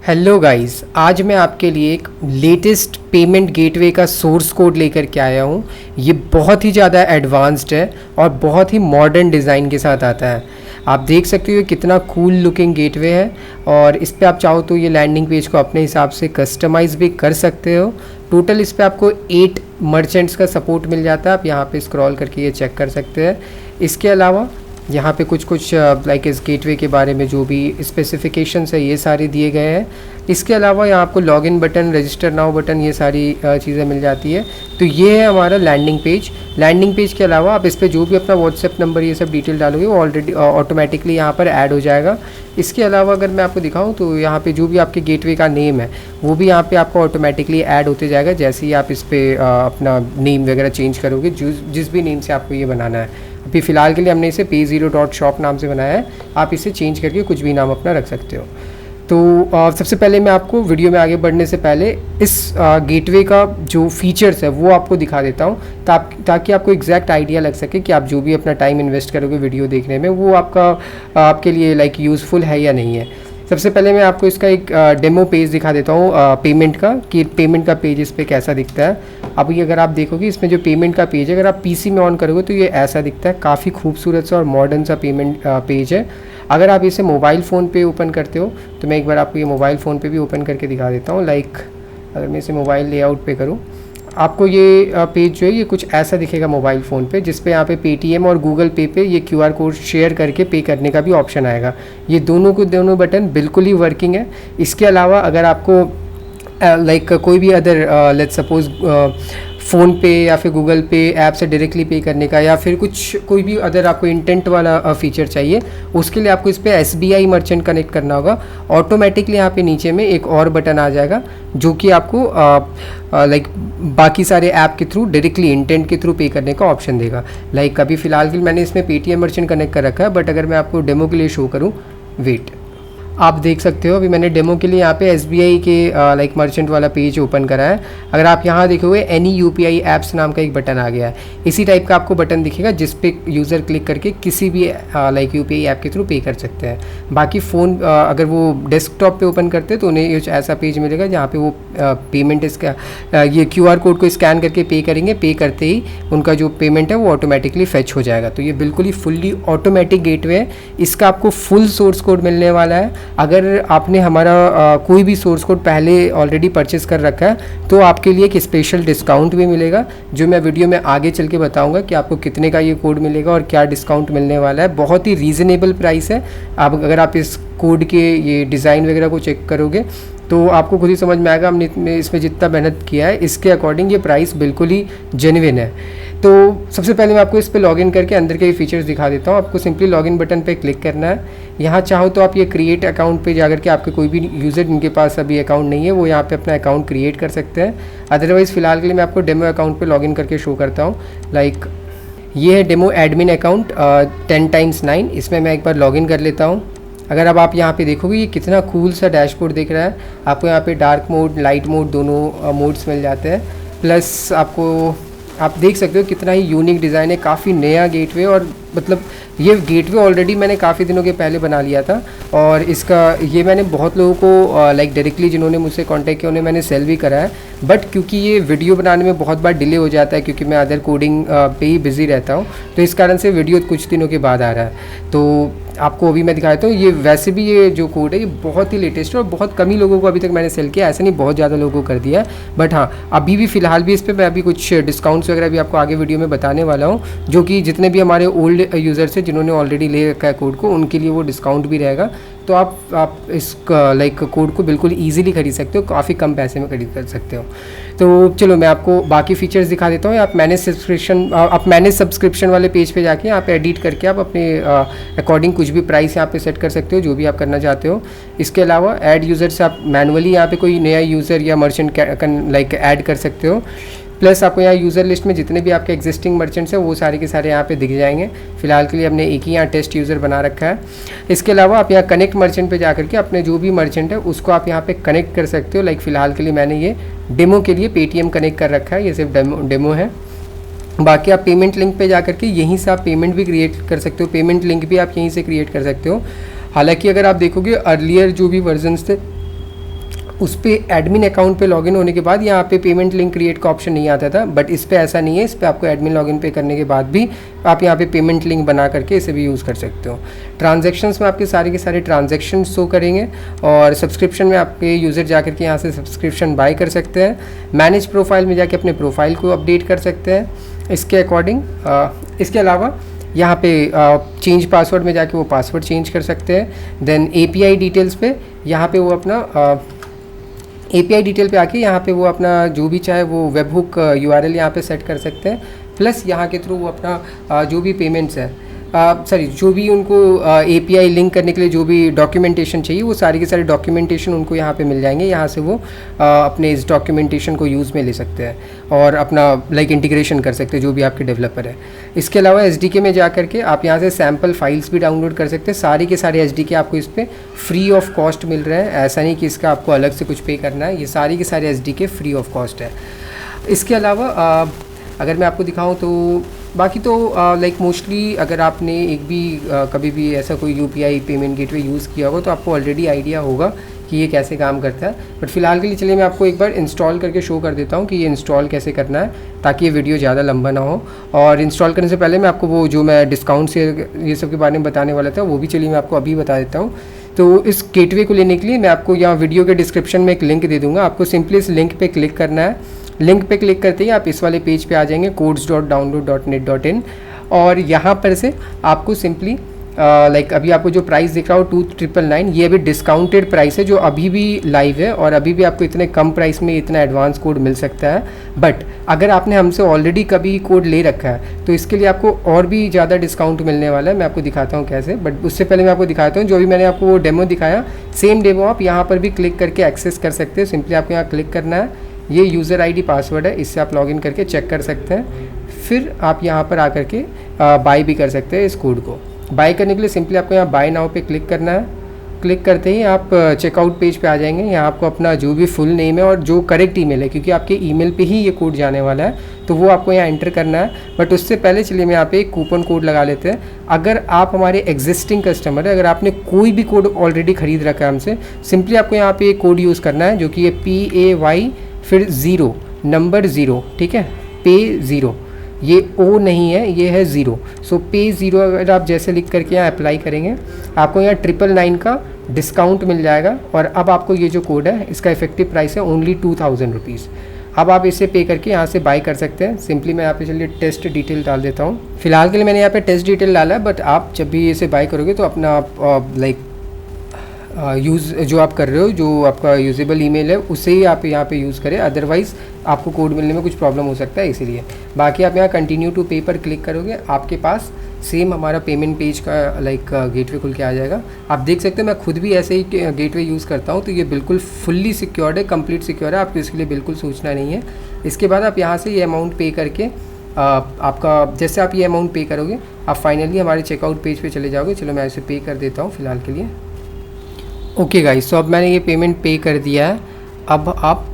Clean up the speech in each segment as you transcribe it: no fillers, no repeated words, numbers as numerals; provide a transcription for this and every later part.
Hello guys, आज मैं आपके लिए एक लेटेस्ट पेमेंट गेटवे का सोर्स कोड लेकर के आया हूँ। ये बहुत ही ज़्यादा एडवांस्ड है और बहुत ही मॉडर्न डिज़ाइन के साथ आता है। आप देख सकते हो ये कितना कूल लुकिंग गेटवे है और इस पे आप चाहो तो ये लैंडिंग पेज को अपने हिसाब से कस्टमाइज़ भी कर सकते हो। टोटल इस पे आपको 8 मर्चेंट्स का सपोर्ट मिल जाता है। आप यहाँ पे स्क्रॉल करके ये चेक कर सकते हैं। इसके अलावा यहाँ पे कुछ लाइक इस गेटवे के बारे में जो भी स्पेसिफिकेशंस है ये सारे दिए गए हैं। इसके अलावा यहाँ आपको login button, register now button, ये सारी चीज़ें मिल जाती है। तो ये है हमारा लैंडिंग पेज। लैंडिंग पेज के अलावा आप इस पर जो भी अपना व्हाट्सएप नंबर ये सब डिटेल डालोगे वो ऑलरेडी ऑटोमेटिकली यहाँ पर ऐड हो जाएगा। इसके अलावा अगर मैं आपको दिखाऊँ तो यहाँ पे जो भी आपके गेटवे का नेम है वो भी यहाँ पे आपको ऑटोमेटिकली ऐड होते जाएगा जैसे ही आप इस पर अपना नेम वगैरह चेंज करोगे, जिस भी नेम से आपको ये बनाना है। अभी फ़िलहाल के लिए हमने इसे pay0.shop नाम से बनाया है। आप इसे चेंज करके कुछ भी नाम अपना रख सकते हो। तो सबसे पहले मैं आपको वीडियो में आगे बढ़ने से पहले इस गेटवे का जो फीचर्स है वो आपको दिखा देता हूँ ताकि आपको एग्जैक्ट आइडिया लग सके कि आप जो भी अपना टाइम इन्वेस्ट करोगे वीडियो देखने में वो आपके लिए लाइक यूज़फुल है या नहीं है। सबसे पहले मैं आपको इसका एक डेमो पेज दिखा देता हूँ पेमेंट का, कि पेमेंट का पेज इस पर कैसा दिखता है। अभी अगर आप देखोगे इसमें जो पेमेंट का पेज है, अगर आप पीसी में ऑन करोगे तो ये ऐसा दिखता है। काफ़ी खूबसूरत सा और मॉडर्न सा पेमेंट पेज है। अगर आप इसे मोबाइल फ़ोन पे ओपन करते हो तो मैं एक बार आपको ये मोबाइल फ़ोन पे भी ओपन करके दिखा देता हूँ। लाइक अगर मैं इसे मोबाइल लेआउट पे करूँ, आपको ये पेज जो है ये कुछ ऐसा दिखेगा मोबाइल फ़ोन पे, जिस पे यहाँ पे पेटीएम और गूगल पे पे ये QR कोड शेयर करके पे करने का भी ऑप्शन आएगा। ये दोनों बटन बिल्कुल ही वर्किंग है। इसके अलावा अगर आपको लाइक कोई भी अदर लेट्स सपोज फ़ोन पे या फिर गूगल पे ऐप से डायरेक्टली पे करने का या फिर कोई भी अदर आपको इंटेंट वाला फीचर चाहिए, उसके लिए आपको इस पर SBI मर्चेंट कनेक्ट करना होगा। ऑटोमेटिकली यहाँ पे नीचे में एक और बटन आ जाएगा जो कि आपको लाइक बाकी सारे ऐप के थ्रू डायरेक्टली इंटेंट के थ्रू पे करने का ऑप्शन देगा। लाइक अभी फ़िलहाल के लिए मैंने इसमें पेटीएम मर्चेंट कनेक्ट कर रखा है, बट अगर मैं आपको डेमो के लिए शो करूँ, वेट, आप देख सकते हो अभी मैंने डेमो के लिए यहाँ पे SBI के लाइक मर्चेंट वाला पेज ओपन करा है। अगर आप यहाँ देखोगे एनी UPI ऐप्स नाम का एक बटन आ गया है। इसी टाइप का आपको बटन दिखेगा जिस पे यूज़र क्लिक करके किसी भी लाइक UPI ऐप के थ्रू पे कर सकते हैं। बाकी फ़ोन अगर वो डेस्कटॉप पे ओपन करते हैं तो उन्हें ऐसा पेज मिलेगा जहाँ पे वो पेमेंट इसका ये QR कोड को स्कैन करके पे करेंगे। पे करते ही उनका जो पेमेंट है वो ऑटोमेटिकली फेच हो जाएगा। तो ये बिल्कुल ही फुल्ली ऑटोमेटिक गेटवे है। इसका आपको फुल सोर्स कोड मिलने वाला है। अगर आपने हमारा कोई भी सोर्स कोड पहले ऑलरेडी परचेज़ कर रखा है तो आपके लिए एक स्पेशल डिस्काउंट भी मिलेगा, जो मैं वीडियो में आगे चल के बताऊंगा कि आपको कितने का ये कोड मिलेगा और क्या डिस्काउंट मिलने वाला है। बहुत ही रीज़नेबल प्राइस है। आप अगर आप इस कोड के ये डिज़ाइन वगैरह को चेक करोगे तो आपको खुद ही समझ में आएगा हमने इसमें जितना मेहनत किया है इसके अकॉर्डिंग ये प्राइस बिल्कुल ही जेन्युइन है। तो सबसे पहले मैं आपको इस पर लॉगिन करके अंदर के फीचर्स दिखा देता हूँ। आपको सिंपली लॉगिन बटन पे क्लिक करना है। यहाँ चाहो तो आप ये क्रिएट अकाउंट पे जाकर के आपके कोई भी यूज़र जिनके पास अभी अकाउंट नहीं है वो यहाँ पे अपना अकाउंट क्रिएट कर सकते हैं। अदरवाइज़ फ़िलहाल के लिए मैं आपको डेमो अकाउंट पे लॉगिन करके शो करता हूँ। लाइक ये है डेमो एडमिन अकाउंट 10x9। इसमें मैं एक बार लॉगिन कर लेता हूँ। अगर अब आप यहाँ पे देखोगे ये कितना कूल सा डैशबोर्ड दिख रहा है। आपको यहाँ पे डार्क मोड, लाइट मोड दोनों मोड्स मिल जाते हैं। प्लस आप देख सकते हो कितना ही यूनिक डिज़ाइन है। काफ़ी नया गेटवे, और मतलब ये गेटवे ऑलरेडी मैंने काफ़ी दिनों के पहले बना लिया था और इसका ये मैंने बहुत लोगों को लाइक डायरेक्टली जिन्होंने मुझसे कांटेक्ट किया उन्हें मैंने सेल भी करा है। बट क्योंकि ये वीडियो बनाने में बहुत बार डिले हो जाता है क्योंकि मैं अदर कोडिंग पे ही बिज़ी रहता हूँ, तो इस कारण से वीडियो कुछ दिनों के बाद आ रहा है। तो आपको अभी मैं दिखाता हूँ। ये वैसे भी ये जो कोड है ये बहुत ही लेटेस्ट है और बहुत कम ही लोगों को अभी तक मैंने सेल किया, ऐसा नहीं बहुत ज़्यादा लोगों को कर दिया है। बट हाँ, अभी भी फ़िलहाल भी इस पर मैं अभी कुछ डिस्काउंट्स वगैरह भी आपको आगे वीडियो में बताने वाला हूँ, जो कि जितने भी हमारे ओल्ड यूज़र्स हैं जिन्होंने ऑलरेडी ले रखा है कोड को, उनके लिए वो डिस्काउंट भी रहेगा। तो आप इस लाइक कोड को बिल्कुल ईजिली खरीद सकते हो, काफ़ी कम पैसे में खरीद कर सकते हो। तो चलो मैं आपको बाकी फीचर्स दिखा देता हूँ। आप मैनेज सब्सक्रिप्शन वाले पेज पे जाके यहाँ पे एडिट करके आप अपने अकॉर्डिंग कुछ भी प्राइस यहाँ पे सेट कर सकते हो जो भी आप करना चाहते हो। इसके अलावा ऐड यूज़र से आप मैनुअली यहाँ पे कोई नया यूज़र या मर्चेंट लाइक ऐड कर सकते हो। प्लस आपको यहाँ यूज़र लिस्ट में जितने भी आपके एग्जिस्टिंग मर्चेंट्स हैं वो सारे के सारे यहाँ पे दिख जाएंगे। फिलहाल के लिए हमने एक ही यहाँ टेस्ट यूज़र बना रखा है। इसके अलावा आप यहाँ कनेक्ट मर्चेंट पे जाकर के अपने जो भी मर्चेंट है उसको आप यहाँ पे कनेक्ट कर सकते हो। लाइक फ़िलहाल के लिए मैंने ये डेमो के लिए पेटीएम कनेक्ट कर रखा है, ये सिर्फ डेमो है। बाकी आप पेमेंट लिंक पे जाकर के यहीं से आप पेमेंट भी क्रिएट कर सकते हो। पेमेंट लिंक भी आप यहीं से क्रिएट कर सकते हो। हालांकि अगर आप देखोगे अर्लियर जो भी वर्जन्स थे उस पर एडमिन अकाउंट पे लॉगिन होने के बाद यहाँ पे पेमेंट लिंक क्रिएट का ऑप्शन नहीं आता था, बट इस पे ऐसा नहीं है। इस पे आपको एडमिन लॉगिन पे करने के बाद भी आप यहाँ पे पेमेंट लिंक बना करके इसे भी यूज़ कर सकते हो। ट्रांजैक्शंस में आपके सारे के सारे ट्रांजैक्शन शो करेंगे, और सब्सक्रिप्शन में आपके यूज़र जा करके यहाँ से सब्सक्रिप्शन बाय कर सकते हैं। मैनेज प्रोफाइल में जाके अपने प्रोफाइल को अपडेट कर सकते हैं इसके अकॉर्डिंग। इसके अलावा यहाँ पे चेंज पासवर्ड में जाके वो पासवर्ड चेंज कर सकते हैं। देन API डिटेल्स पे यहाँ पे वो अपना API डिटेल पे आके यहाँ पे वो अपना जो भी चाहे वो वेब हुक URL यहाँ पे सेट कर सकते हैं। प्लस यहाँ के थ्रू वो अपना जो भी पेमेंट्स है जो भी उनको API लिंक करने के लिए जो भी डॉक्यूमेंटेशन चाहिए वो सारी के सारे डॉक्यूमेंटेशन उनको यहाँ पे मिल जाएंगे। यहाँ से वो अपने इस डॉक्यूमेंटेशन को यूज़ में ले सकते हैं और अपना इंटीग्रेशन कर सकते हैं जो भी आपके डेवलपर है। इसके अलावा SDK में जा करके आप यहाँ से सैम्पल फाइल्स भी डाउनलोड कर सकते हैं। सारे के सारे SDK आपको इस पर फ्री ऑफ कॉस्ट मिल रहे हैं, ऐसा नहीं कि इसका आपको अलग से कुछ पे करना है। ये सारी के सारे SDK फ्री ऑफ कॉस्ट है। इसके अलावा अगर मैं आपको दिखाऊं तो बाकी तो मोस्टली अगर आपने एक भी कभी भी ऐसा कोई UPI पेमेंट गेटवे यूज़ किया होगा तो आपको ऑलरेडी आइडिया होगा कि ये कैसे काम करता है। बट फिलहाल के लिए चलिए मैं आपको एक बार इंस्टॉल करके शो कर देता हूँ कि ये इंस्टॉल कैसे करना है, ताकि ये वीडियो ज़्यादा लंबा ना हो। और इंस्टॉल करने से पहले मैं आपको वो जो मैं डिस्काउंट से ये सब के बारे में बताने वाला था वो भी चलिए मैं आपको अभी बता देता हूँ। तो इस गेटवे को लेने के लिए मैं आपको यहाँ वीडियो के डिस्क्रिप्शन में एक लिंक दे दूँगा। आपको सिंपली इस लिंक पर क्लिक करना है। लिंक पे क्लिक करते ही आप इस वाले पेज पे आ जाएंगे codes.download.net.in, और यहाँ पर से आपको सिंपली अभी आपको जो प्राइस दिख रहा हो 2999, ये अभी डिस्काउंटेड प्राइस है जो अभी भी लाइव है, और अभी भी आपको इतने कम प्राइस में इतना एडवांस कोड मिल सकता है। बट अगर आपने हमसे ऑलरेडी कभी कोड ले रखा है तो इसके लिए आपको और भी ज़्यादा डिस्काउंट मिलने वाला है। मैं आपको दिखाता हूँ कैसे, बट उससे पहले मैं आपको दिखाता हूँ जो भी मैंने आपको वो डेमो दिखाया, सेम डेमो आप यहाँ पर भी क्लिक करके एक्सेस कर सकते हैं। सिंपली आपको यहाँ क्लिक करना है, ये यूज़र ID पासवर्ड है, इससे आप लॉगिन करके चेक कर सकते हैं। फिर आप यहाँ पर आकर के बाय भी कर सकते हैं इस कोड को। बाय करने के लिए सिंपली आपको यहाँ बाय नाउ पे क्लिक करना है। क्लिक करते ही आप चेकआउट पेज पे आ जाएंगे। यहाँ आपको अपना जो भी फुल नेम है और जो करेक्ट ईमेल है, क्योंकि आपके ईमेल पे ही ये कोड जाने वाला है, तो वो आपको यहाँ एंटर करना है। बट उससे पहले चलिए मैं यहाँ पे एक कूपन कोड लगा लेते हैं। अगर आप हमारे एग्जिस्टिंग कस्टमर है, अगर आपने कोई भी कोड ऑलरेडी ख़रीद रखा है हमसे, सिंपली आपको यहाँ पे एक कोड यूज़ करना है जो कि ये PAY फिर 0 नंबर 0, ठीक है, पे 0, ये O नहीं है, ये है 0। सो पे 0 अगर आप जैसे लिख करके यहाँ अप्लाई करेंगे आपको यहाँ 999 का डिस्काउंट मिल जाएगा। और अब आपको ये जो कोड है इसका इफेक्टिव प्राइस है ओनली 2000 रुपीज़। अब आप इसे पे करके यहाँ से बाय कर सकते हैं। सिंपली मैं यहाँ पे चलिए टेस्ट डिटेल डाल देता हूँ। फिलहाल के लिए मैंने यहाँ पे टेस्ट डिटेल डाला है, बट आप जब भी इसे बाय करोगे तो अपना यूज़ जो आप कर रहे हो, जो आपका यूजेबल ईमेल है उसे ही आप यहाँ पे यूज़ करें, अदरवाइज़ आपको कोड मिलने में कुछ प्रॉब्लम हो सकता है इसीलिए। बाकी आप यहाँ कंटिन्यू टू पे पर क्लिक करोगे, आपके पास सेम हमारा पेमेंट पेज का गेटवे खुल के आ जाएगा। आप देख सकते हो मैं खुद भी ऐसे ही गेटवे यूज़ करता हूँ, तो ये बिल्कुल फुल्ली सिक्योर्ड है, कंप्लीट सिक्योर है, आपको इसके लिए बिल्कुल सोचना नहीं है। इसके बाद आप यहाँ से ये अमाउंट पे करके आपका जैसे आप ये अमाउंट पे करोगे आप फाइनली हमारे चेकआउट पेज पे चले जाओगे। चलो मैं इसे पे कर देता हूँ फ़िलहाल के लिए। ओके गाइस, तो अब मैंने ये पेमेंट पे कर दिया है। अब आप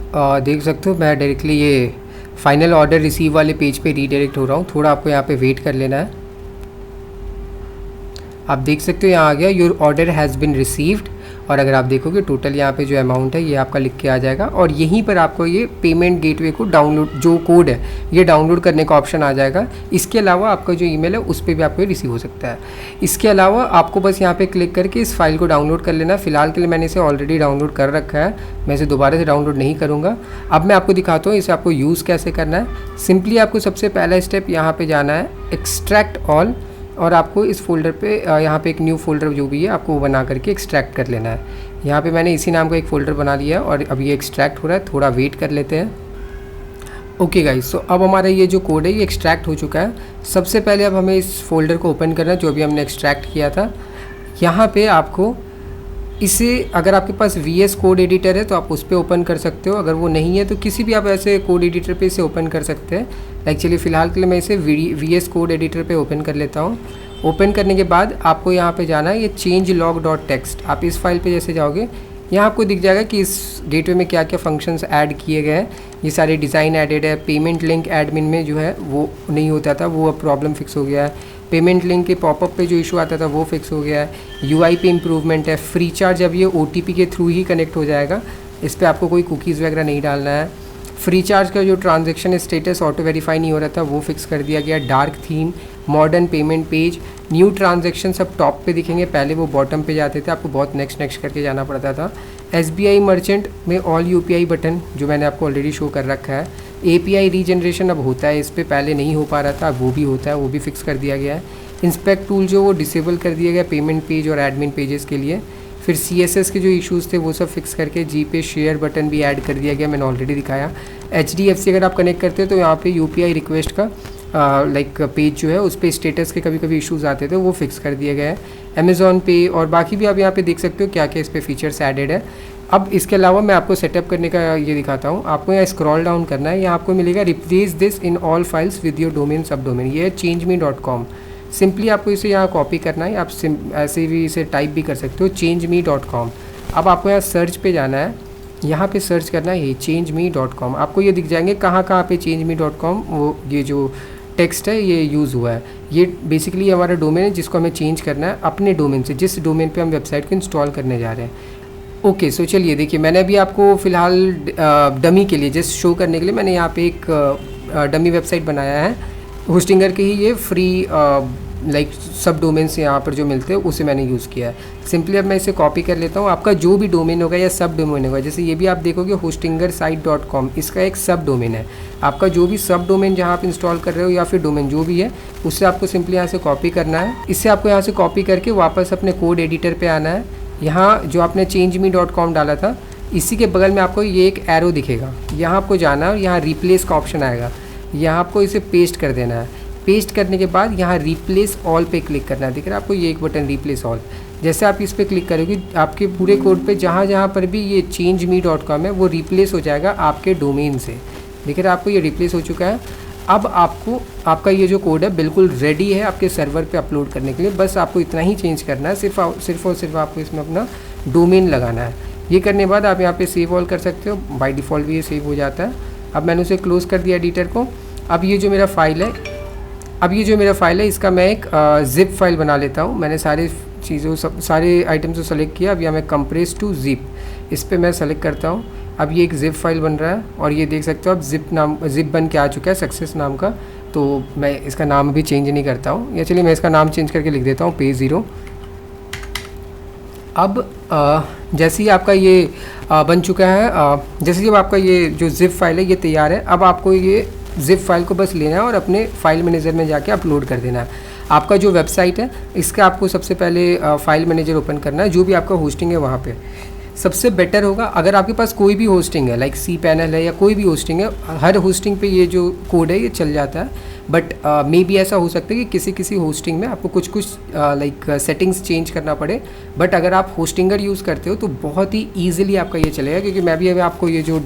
देख सकते हो मैं डायरेक्टली ये फाइनल ऑर्डर रिसीव वाले पेज पे रीडायरेक्ट हो रहा हूँ। थोड़ा आपको यहाँ पे वेट कर लेना है। आप देख सकते हो यहाँ आ गया your order has been received, और अगर आप देखोगे टोटल यहाँ पे जो अमाउंट है ये आपका लिख के आ जाएगा, और यहीं पर आपको ये पेमेंट गेटवे को डाउनलोड जो कोड है ये डाउनलोड करने का ऑप्शन आ जाएगा। इसके अलावा आपका जो ईमेल है उस पर भी आपको रिसीव हो सकता है। इसके अलावा आपको बस यहाँ पे क्लिक करके इस फाइल को डाउनलोड कर लेना। फिलहाल के लिए मैंने इसे ऑलरेडी डाउनलोड कर रखा है, मैं इसे दोबारा से डाउनलोड नहीं करूँगा। अब मैं आपको दिखाता हूँ इसे आपको यूज़ कैसे करना है। सिंपली आपको सबसे पहला स्टेप यहाँ पर जाना है एक्सट्रैक्ट ऑल, और आपको इस फोल्डर पे यहाँ पे एक न्यू फोल्डर जो भी है आपको वो बना करके एक्सट्रैक्ट कर लेना है। यहाँ पे मैंने इसी नाम का एक फ़ोल्डर बना लिया है और अब ये एक्सट्रैक्ट हो रहा है, थोड़ा वेट कर लेते हैं। ओके गाइस, तो अब हमारा ये जो कोड है ये एक्सट्रैक्ट हो चुका है। सबसे पहले अब हमें इस फोल्डर को ओपन करना है जो अभी हमने एक्सट्रैक्ट किया था। यहाँ पे आपको इसे अगर आपके पास VS कोड एडिटर है तो आप उस पर ओपन कर सकते हो, अगर वो नहीं है तो किसी भी आप ऐसे कोड एडिटर पे इसे ओपन कर सकते हैं। एक्चुअली फ़िलहाल के लिए मैं इसे VS कोड एडिटर पे ओपन कर लेता हूँ। ओपन करने के बाद आपको यहाँ पे जाना है ये चेंज लॉग डॉट टेक्स्ट। आप इस फाइल पे जैसे जाओगे यहाँ आपको दिख जाएगा कि इस गेटवे में क्या क्या फंक्शंस ऐड किए गए हैं। ये सारे डिज़ाइन एडेड है। पेमेंट लिंक एडमिन में जो है वो नहीं होता था, वो अब प्रॉब्लम फिक्स हो गया है। पेमेंट लिंक के पॉपअप पे जो इशू आता था वो फिक्स हो गया है। UI पे इम्प्रूवमेंट है। फ्री चार्ज अब ये OTP के थ्रू ही कनेक्ट हो जाएगा, इस पर आपको कोई कुकीज़ वगैरह नहीं डालना है। फ्री चार्ज का जो ट्रांजैक्शन स्टेटस ऑटो वेरीफाई नहीं हो रहा था वो फिक्स कर दिया गया। Dark theme, modern payment page, new transaction सब टॉप पे दिखेंगे, पहले वो बॉटम पे जाते थे, आपको बहुत नेक्स्ट करके जाना पड़ता था। SBI मर्चेंट में ऑल UPI बटन जो मैंने आपको ऑलरेडी शो कर रखा है। API रीजनरेशन अब होता है, इस पर पहले नहीं हो पा रहा था, अब वो भी होता है, वो भी फिक्स कर दिया गया है। इंस्पेक्ट टूल जो वो डिसेबल कर दिया गया पेमेंट पेज और एडमिन पेजेस के लिए। फिर CSS के जो इश्यूज़ थे वो सब फिक्स करके GPay शेयर बटन भी ऐड कर दिया गया, मैंने ऑलरेडी दिखाया। HDFC अगर आप कनेक्ट करते हो तो यहाँ पे UPI रिक्वेस्ट का पेज जो है उस पर स्टेटस के कभी कभी इश्यूज़ आते थे, वो फिक्स कर दिया गया है। Amazon पे और बाकी भी आप यहाँ पे देख सकते हो क्या क्या इस पर फीचर्स एडेड है। अब इसके अलावा मैं आपको सेटअप करने का ये दिखाता हूँ। आपको यहाँ स्क्रॉल डाउन करना है, यहाँ आपको मिलेगा replace this in all files with your domain सब डोमेन, ये है changeme.com। सिंपली आपको इसे यहाँ कॉपी करना है, आप ऐसे भी इसे टाइप भी कर सकते हो changeme.com। अब आपको यहाँ सर्च पे जाना है, यहाँ पे सर्च करना है ये changeme.com, आपको ये दिख जाएंगे कहाँ कहाँ पे changeme.com वो ये जो टेक्स्ट है ये यूज़ हुआ है। ये बेसिकली हमारा डोमेन है जिसको हमें चेंज करना है अपने डोमेन से, जिस डोमेन पे हम वेबसाइट को इंस्टॉल करने जा रहे हैं। ओके सो चलिए देखिए, मैंने अभी आपको फ़िलहाल डमी के लिए जस्ट शो करने के लिए मैंने यहाँ पे एक डमी वेबसाइट बनाया है। होस्टिंगर के ही ये फ्री सब डोमेन्स यहाँ पर जो मिलते हैं उसे मैंने यूज़ किया है। सिंपली अब मैं इसे कॉपी कर लेता हूँ। आपका जो भी डोमेन होगा या सब डोमेन होगा, जैसे ये भी आप देखोगे hostingersite.com, इसका एक सब डोमेन है। आपका जो भी सब डोमेन जहाँ आप इंस्टॉल कर रहे हो या फिर डोमेन जो भी है उससे आपको सिंपली यहाँ से कॉपी करना है। इससे आपको यहाँ से कॉपी करके वापस अपने कोड एडिटर पर आना है। यहाँ जो आपने changeme.com डाला था इसी के बगल में आपको ये एक एरो दिखेगा, यहाँ आपको जाना है और यहाँ रिप्लेस का ऑप्शन आएगा, यहाँ आपको इसे पेस्ट कर देना है। पेस्ट करने के बाद यहाँ रिप्लेस ऑल पे क्लिक करना है, दिख रहा है आपको ये एक बटन रिप्लेस ऑल। जैसे आप इस पर क्लिक करोगे आपके पूरे कोड पे जहाँ जहाँ पर भी ये changeme.com है वो रिप्लेस हो जाएगा आपके डोमेन से, दिख रहा है आपको ये रिप्लेस हो चुका है। अब आपको आपका ये जो कोड है बिल्कुल रेडी है आपके सर्वर पे अपलोड करने के लिए, बस आपको इतना ही चेंज करना है, सिर्फ और सिर्फ आपको इसमें अपना डोमेन लगाना है। ये करने के बाद आप यहाँ पे सेव ऑल कर सकते हो, बाय डिफ़ॉल्ट भी ये सेव हो जाता है। अब मैंने उसे क्लोज़ कर दिया एडिटर को। अब ये जो मेरा फाइल है इसका मैं एक ज़िप फाइल बना लेता हूँ। मैंने सारे आइटम्स को सेलेक्ट किया। अब यहाँ मैं कंप्रेस टू ज़िप, इस पर मैं सेलेक्ट करता हूँ। अब ये एक ज़िप फाइल बन रहा है और ये देख सकते हो आप ज़िप बन के आ चुका है सक्सेस नाम का। तो मैं इसका नाम भी चेंज नहीं करता हूँ, या चलिए मैं इसका नाम चेंज करके लिख देता हूँ pay0। अब जैसे ही आपका ये बन चुका है, जैसे जब आपका ये जो ज़िप फाइल है ये तैयार है, अब आपको ये ज़िप फाइल को बस लेना है और अपने फाइल मैनेजर में जाके अपलोड कर देना है। आपका जो वेबसाइट है इसका आपको सबसे पहले फाइल मैनेजर ओपन करना है, जो भी आपका होस्टिंग है वहाँ पे। सबसे बेटर होगा अगर आपके पास कोई भी होस्टिंग है लाइक cPanel है या कोई भी होस्टिंग है, हर होस्टिंग पे ये जो कोड है ये चल जाता है। बट मे बी ऐसा हो सकता है कि किसी किसी में आपको कुछ सेटिंग्स चेंज करना पड़े। बट अगर आप होस्टिंगर यूज़ करते हो तो बहुत ही ईजिली आपका ये चलेगा, क्योंकि मैं भी अभी आपको ये जो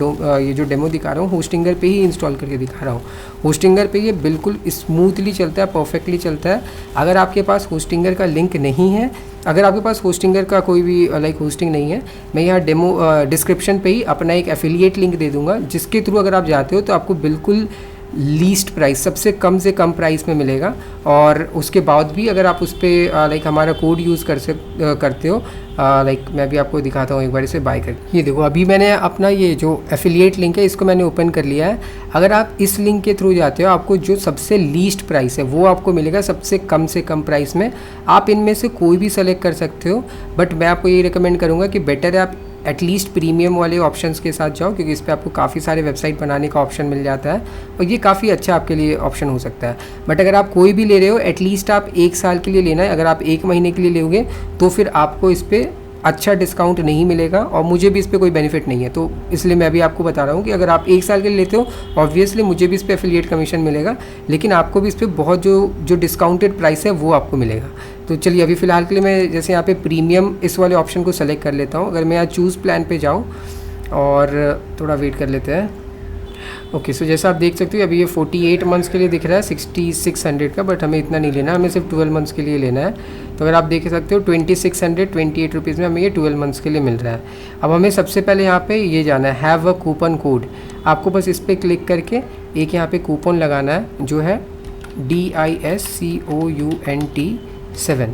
डेमो दिखा रहा हूँ होस्टिंगर पे ही इंस्टॉल करके दिखा रहा हूँ। होस्टिंगर पे ये बिल्कुल स्मूथली चलता है, परफेक्टली चलता है। अगर आपके पास होस्टिंगर का लिंक नहीं है, अगर आपके पास होस्टिंगर का कोई भी होस्टिंग नहीं है, मैं यहाँ डेमो डिस्क्रिप्शन पे ही अपना एक एफिलिएट लिंक दे दूँगा, जिसके थ्रू अगर आप जाते हो तो आपको बिल्कुल लीस्ट प्राइस, सबसे कम से कम प्राइस में मिलेगा। और उसके बाद भी अगर आप उस पर हमारा कोड यूज़ करते हो, मैं भी आपको दिखाता हूँ एक बार इसे बाय कर। ये देखो अभी मैंने अपना ये जो एफिलिएट लिंक है इसको मैंने ओपन कर लिया है। अगर आप इस लिंक के थ्रू जाते हो आपको जो सबसे लीस्ट प्राइस है वो आपको मिलेगा सबसे कम से कम प्राइस में। आप इनमें से कोई भी सेलेक्ट कर सकते हो, बट मैं आपको ये रिकमेंड करूँगा कि बेटर है आप एटलीस्ट प्रीमियम वाले ऑप्शंस के साथ जाओ, क्योंकि इस पर आपको काफ़ी सारे वेबसाइट बनाने का ऑप्शन मिल जाता है और ये काफ़ी अच्छा आपके लिए ऑप्शन हो सकता है। बट अगर आप कोई भी ले रहे हो एटलीस्ट आप 1 साल के लिए लेना है। अगर आप 1 महीने के लिए लोगे तो फिर आपको इस पर अच्छा डिस्काउंट नहीं मिलेगा और मुझे भी इस पर कोई बेनिफिट नहीं है। तो इसलिए मैं भी आपको बता रहा हूँ कि अगर आप 1 साल के लिए लेते हो ऑब्वियसली मुझे भी इस पर एफिलिएट कमीशन मिलेगा, लेकिन आपको भी इस पर बहुत जो डिस्काउंटेड प्राइस है वो आपको मिलेगा। तो चलिए अभी फ़िलहाल के लिए मैं जैसे यहाँ पे प्रीमियम इस वाले ऑप्शन को सेलेक्ट कर लेता हूँ। अगर मैं यहाँ चूज़ प्लान पे जाऊँ और थोड़ा वेट कर लेते हैं। ओके सो जैसा आप देख सकते हो अभी ये 48 मंथ्स के लिए दिख रहा है 6600 का, बट हमें इतना नहीं लेना, हमें सिर्फ 12 मंथ्स के लिए लेना है। तो अगर आप देख सकते हो 2628 रुपीज़ में हमें ये 12 मंथ्स के लिए मिल रहा है। अब हमें सबसे पहले यहाँ पे ये जाना है हैव अ कूपन कोड। आपको बस इस पर क्लिक करके एक यहाँ पे कूपन लगाना है जो है DISCOUNT7।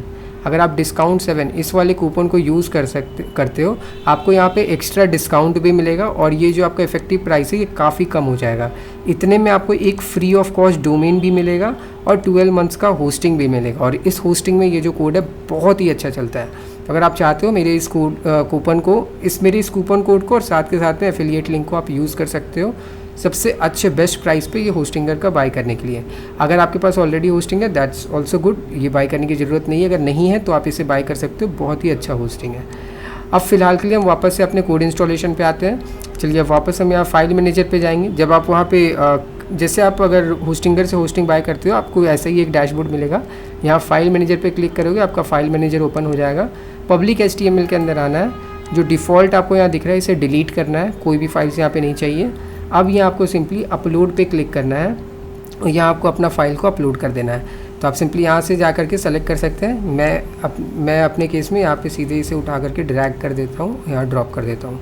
अगर आप डिस्काउंट 7 इस वाले कूपन को यूज़ करते हो, आपको यहाँ पे एक्स्ट्रा डिस्काउंट भी मिलेगा और ये जो आपका इफेक्टिव प्राइस है ये काफ़ी कम हो जाएगा। इतने में आपको एक फ्री ऑफ कॉस्ट डोमेन भी मिलेगा और 12 मंथ्स का होस्टिंग भी मिलेगा। और इस होस्टिंग में ये जो कोड है बहुत ही अच्छा चलता है। तो अगर आप चाहते हो मेरे इस कूपन कोड को और साथ के साथ में एफिलिएट लिंक को आप यूज़ कर सकते हो सबसे अच्छे बेस्ट प्राइस पे ये होस्टिंगर का बाय करने के लिए। अगर आपके पास ऑलरेडी होस्टिंग है दैट्स ऑल्सो गुड, ये बाय करने की ज़रूरत नहीं है। अगर नहीं है तो आप इसे बाय कर सकते हो, बहुत ही अच्छा होस्टिंग है। अब फ़िलहाल के लिए हम वापस से अपने कोड इंस्टॉलेशन पे आते हैं। चलिए अब वापस हम यहाँ फाइल मैनेजर पे जाएंगे। जब आप वहाँ पे जैसे आप अगर होस्टिंगर से होस्टिंग बाय करते हो आपको ऐसा ही एक डैशबोर्ड मिलेगा। यहाँ फाइल मैनेजर पे क्लिक करोगे, आपका फाइल मैनेजर ओपन हो जाएगा। पब्लिक HTML के अंदर आना है, जो डिफ़ॉल्ट आपको यहाँ दिख रहा है इसे डिलीट करना है, कोई भी फाइल्स यहाँ पे नहीं चाहिए। अब यहाँ आपको सिंपली अपलोड पे क्लिक करना है और यहाँ आपको अपना फ़ाइल को अपलोड कर देना है। तो आप सिंपली यहाँ से जा करके सेलेक्ट कर सकते हैं। मैं अपने केस में यहाँ पे सीधे इसे उठा करके ड्रैग कर देता हूँ, यहाँ ड्रॉप कर देता हूँ।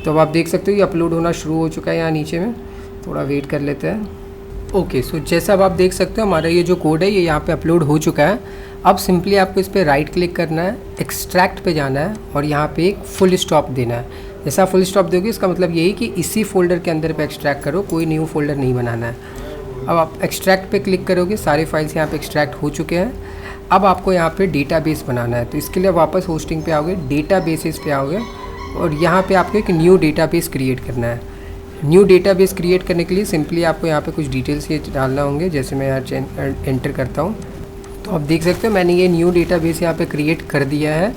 तो अब आप देख सकते हो ये अपलोड होना शुरू हो चुका है। यहाँ नीचे में थोड़ा वेट कर लेते हैं। ओके, सो जैसा अब आप देख सकते हो हमारा ये जो कोड है ये यहाँ पे अपलोड हो चुका है। अब सिंपली आपको इस पर राइट क्लिक करना है, एक्सट्रैक्ट पे जाना है और यहाँ पे एक फुल स्टॉप देना है। जैसा फुल स्टॉप दोगे इसका मतलब यही कि इसी फोल्डर के अंदर पे एक्सट्रैक्ट करो, कोई न्यू फोल्डर नहीं बनाना है। अब आप एक्सट्रैक्ट पे क्लिक करोगे, सारे फाइल्स यहाँ पे एक्सट्रैक्ट हो चुके हैं। अब आपको यहाँ पे डेटाबेस बनाना है, तो इसके लिए वापस होस्टिंग पे आओगे, डेटाबेसेस पे आओगे और यहाँ पे आपको एक न्यू डेटाबेस क्रिएट करना है। न्यू डेटाबेस क्रिएट करने के लिए सिंपली आपको यहाँ पे कुछ डिटेल्स ये डालना होंगे। जैसे मैं यहाँ एंटर करता हूँ तो आप देख सकते हो मैंने ये न्यू डेटाबेस यहाँ पे क्रिएट कर दिया है।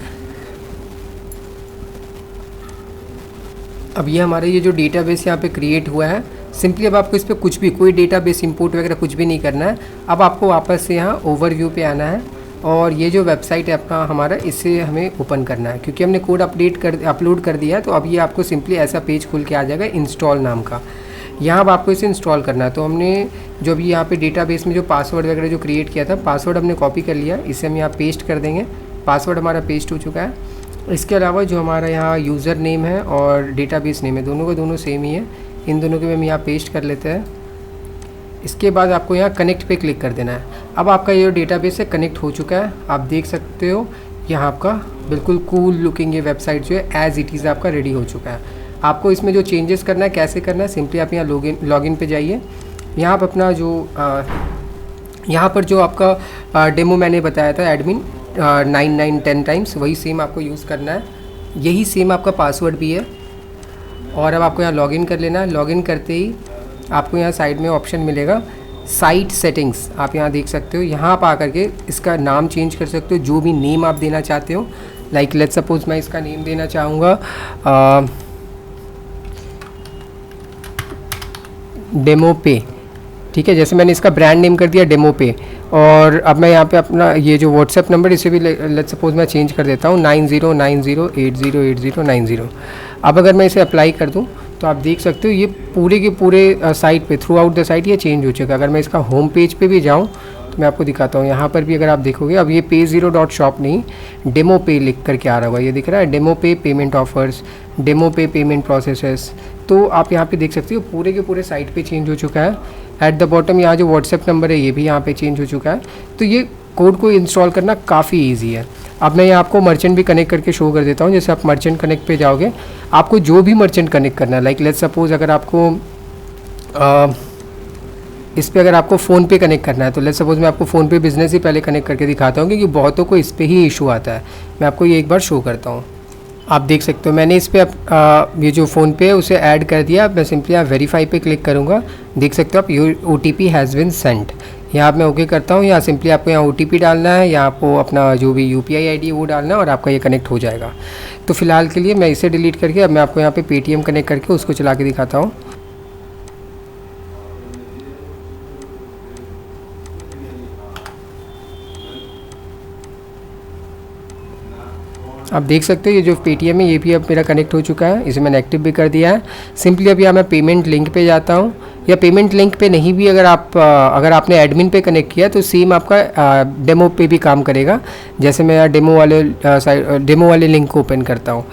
अब ये हमारा ये जो डेटाबेस यहाँ पे क्रिएट हुआ है, सिंपली अब आपको इस पर कुछ भी कोई डेटाबेस इंपोर्ट वगैरह कुछ भी नहीं करना है। अब आपको वापस से यहाँ ओवरव्यू पे आना है और ये जो वेबसाइट है अपना हमारा इसे हमें ओपन करना है, क्योंकि हमने कोड अपलोड कर दिया है। तो अब ये आपको सिंपली ऐसा पेज खुल के आ जाएगा इंस्टॉल नाम का। यहाँ अब आपको इसे इंस्टॉल करना है। तो हमने जो अभी यहाँ पे डेटाबेस में जो पासवर्ड वगैरह जो क्रिएट किया था, पासवर्ड हमने कॉपी कर लिया, इसे हम यहाँ पेस्ट कर देंगे। पासवर्ड हमारा पेस्ट हो चुका है। इसके अलावा जो हमारा यहाँ यूज़र नेम है और डेटाबेस नेम है दोनों का दोनों सेम ही है, इन दोनों के भी हम यहाँ पेस्ट कर लेते हैं। इसके बाद आपको यहाँ कनेक्ट पे क्लिक कर देना है। अब आपका ये डेटाबेस है कनेक्ट हो चुका है। आप देख सकते हो यहाँ आपका बिल्कुल कूल लुकिंग ये वेबसाइट जो है एज़ इट इज़ आपका रेडी हो चुका है। आपको इसमें जो चेंजेस करना है कैसे करना है, सिंपली आप यहाँ लॉगिन पे जाइए। यहाँ पर अपना जो यहाँ पर जो आपका डेमो मैंने बताया था एडमिन 9 टाइम्स, वही सेम आपको यूज़ करना है। यही सेम आपका पासवर्ड भी है। और अब आपको यहाँ लॉगिन कर लेना है। लॉगिन करते ही आपको यहाँ साइड में ऑप्शन मिलेगा साइट सेटिंग्स, आप यहाँ देख सकते हो। यहाँ आप आकर के इसका नाम चेंज कर सकते हो, जो भी नेम आप देना चाहते हो। लाइक लेट्स सपोज मैं इसका नेम देना चाहूँगा डेमो पे, ठीक है। जैसे मैंने इसका ब्रांड नेम कर दिया डेमो पे। और अब मैं यहाँ पे अपना ये जो व्हाट्सएप नंबर इसे भी लेट्स सपोज मैं चेंज कर देता हूँ 9090808090। अब अगर मैं इसे अप्लाई कर दूँ तो आप देख सकते हो ये पूरे के पूरे साइट पे थ्रू आउट द साइट ये चेंज हो चुका है। अगर मैं इसका होम पेज पे भी जाऊँ तो मैं आपको दिखाता हूँ। यहाँ पर भी अगर आप देखोगे अब ये pay0.shop नहीं डेमो पे लिख करके आ रहा होगा, ये दिख रहा है डेमो पे पेमेंट ऑफर्स, डेमो पे पेमेंट प्रोसेसेस। तो आप यहाँ पे देख सकते हो पूरे के पूरे साइट पे चेंज हो चुका है। एट द बॉटम यहाँ जो व्हाट्सएप नंबर है ये भी यहाँ पे चेंज हो चुका है। तो ये कोड को इंस्टॉल करना काफ़ी ईजी है। अब मैं यहाँ आपको मर्चेंट भी कनेक्ट करके शो कर देता हूँ। जैसे आप मर्चेंट कनेक्ट पे जाओगे, आपको जो भी मर्चेंट कनेक्ट करना है, लाइक लेट्स सपोज अगर आपको इस पर अगर आपको फ़ोन पे कनेक्ट करना है तो लेट्स सपोज मैं आपको फ़ोन पे बिज़नेस ही पहले कनेक्ट करके दिखाता हूँ, क्योंकि बहुतों को इस पर ही इशू आता है। मैं आपको ये एक बार शो करता हूँ। आप देख सकते हो मैंने इस पर ये जो फ़ोन पे है उसे ऐड कर दिया। मैं सिंपली यहाँ वेरीफाई पे क्लिक करूँगा, देख सकते हो आप OTP हैज़ बिन सेंट। यहाँ मैं ओके करता हूँ। यहाँ सिंपली आपको यहाँ OTP डालना है, यहाँ आपको अपना जो भी UPI ID वो डालना है और आपका ये कनेक्ट हो जाएगा। तो फिलहाल के लिए मैं इसे डिलीट करके अब मैं आपको यहाँ पे Paytm कनेक्ट करके उसको चला के दिखाता हूँ। आप देख सकते हो ये जो Paytm है ये भी अब मेरा कनेक्ट हो चुका है, इसे मैंने एक्टिव भी कर दिया है। सिंपली अब यहाँ मैं पेमेंट लिंक पे जाता हूँ, या पेमेंट लिंक पे नहीं भी अगर आपने एडमिन पे कनेक्ट किया तो सेम आपका डेमो पे भी काम करेगा। जैसे मैं यहाँ डेमो वाले लिंक को ओपन करता हूँ।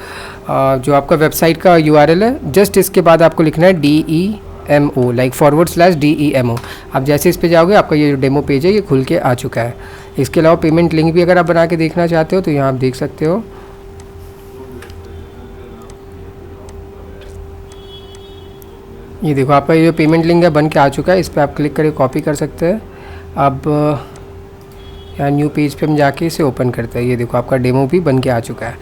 जो आपका वेबसाइट का URL है, जस्ट इसके बाद आपको लिखना है DEMO, लाइक /DEMO। आप जैसे इस पे जाओगे आपका ये जो डेमो पेज है ये खुल के आ चुका है। इसके अलावा पेमेंट लिंक भी अगर आप बना के देखना चाहते हो तो यहाँ आप देख सकते हो। ये देखो आपका ये जो पेमेंट लिंक है बन के आ चुका है। इस पर आप क्लिक करके कॉपी कर सकते हैं। अब यहाँ न्यू पेज पे हम जाके इसे ओपन करते हैं। ये देखो आपका डेमो भी बन के आ चुका है।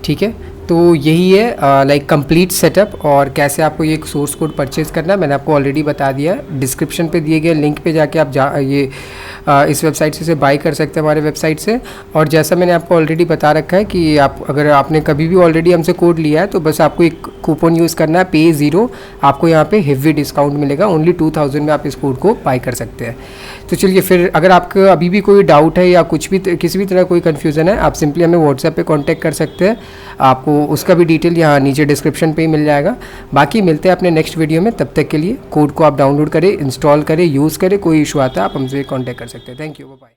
ठीक है, तो यही है लाइक कंप्लीट सेटअप। और कैसे आपको ये सोर्स कोड परचेज़ करना है मैंने आपको ऑलरेडी बता दिया है। डिस्क्रिप्शन पे दिए गए लिंक पे जाके आप इस वेबसाइट से बाय कर सकते हैं हमारे वेबसाइट से। और जैसा मैंने आपको ऑलरेडी बता रखा है कि आप अगर आपने कभी भी ऑलरेडी हमसे कोड लिया है तो बस आपको एक कूपन यूज़ करना है PAY0। आपको यहाँ पे हेवी डिस्काउंट मिलेगा। ओनली 2000 में आप इस कोड को बाय कर सकते हैं। तो चलिए फिर अगर आपको अभी भी कोई डाउट है या कुछ भी किसी भी तरह कोई कन्फ्यूज़न है आप सिंपली हमें व्हाट्सएप पे कांटेक्ट कर सकते हैं। आपको उसका भी डिटेल यहाँ नीचे डिस्क्रिप्शन पे ही मिल जाएगा। बाकी मिलते हैं अपने नेक्स्ट वीडियो में। तब तक के लिए कोड को आप डाउनलोड करें, इंस्टॉल करें, यूज़ करें। कोई इशू आता है आप हमसे कांटेक्ट कर सकते हैं। Thank you, bye.